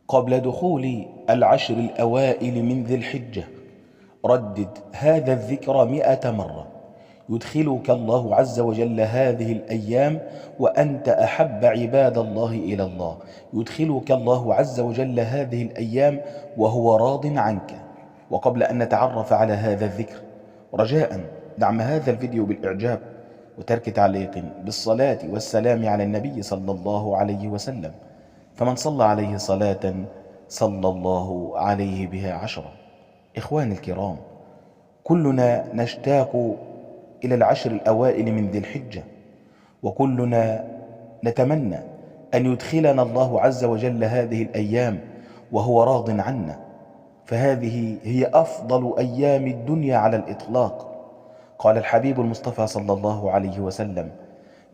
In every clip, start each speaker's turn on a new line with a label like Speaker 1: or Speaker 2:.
Speaker 1: قبل دخول العشر الأوائل من ذي الحجة ردد هذا الذكر 100 مرة، يدخلك الله عز وجل هذه الأيام وأنت أحب عباد الله إلى الله، يدخلك الله عز وجل هذه الأيام وهو راض عنك. وقبل أن نتعرف على هذا الذكر، رجاء دعم هذا الفيديو بالإعجاب وترك تعليق بالصلاة والسلام على النبي صلى الله عليه وسلم، فمن صلى عليه صلاة صلى الله عليه بها 10. إخواني الكرام، كلنا نشتاق إلى العشر الأوائل من ذي الحجة، وكلنا نتمنى أن يدخلنا الله عز وجل هذه الأيام وهو راض عنا، فهذه هي أفضل أيام الدنيا على الإطلاق. قال الحبيب المصطفى صلى الله عليه وسلم: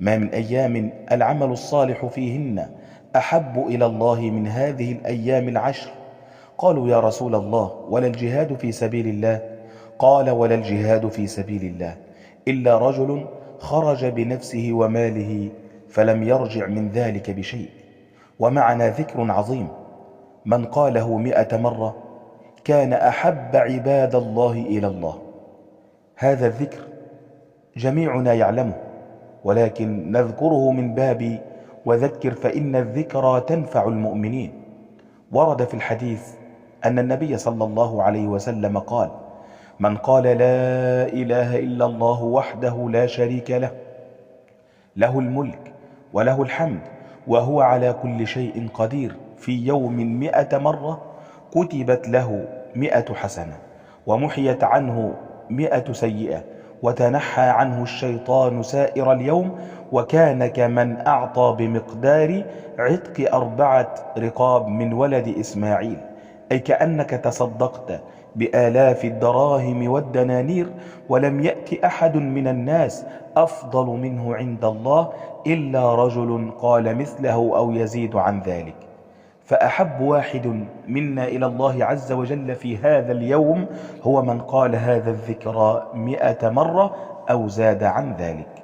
Speaker 1: ما من أيام العمل الصالح فيهن أحب إلى الله من هذه الأيام العشر. قالوا يا رسول الله ولا الجهاد في سبيل الله؟ قال: ولا الجهاد في سبيل الله إلا رجل خرج بنفسه وماله فلم يرجع من ذلك بشيء. ومعنا ذكر عظيم، من قاله 100 مرة كان أحب عباد الله إلى الله. هذا الذكر جميعنا يعلمه، ولكن نذكره من باب وذكر فإن الذكرى تنفع المؤمنين. ورد في الحديث أن النبي صلى الله عليه وسلم قال: من قال لا إله إلا الله وحده لا شريك له، له الملك وله الحمد وهو على كل شيء قدير، في يوم 100 مرة كتبت له 100 حسنة، ومحيت عنه 100 سيئة، وتنحى عنه الشيطان سائر اليوم، وكان كمن أعطى بمقدار عتق 4 رقاب من ولد إسماعيل، أي كأنك تصدقت بآلاف الدراهم والدنانير، ولم يأت أحد من الناس أفضل منه عند الله إلا رجل قال مثله أو يزيد عن ذلك. فأحب واحد منا إلى الله عز وجل في هذا اليوم هو من قال هذا الذكر 100 مرة أو زاد عن ذلك.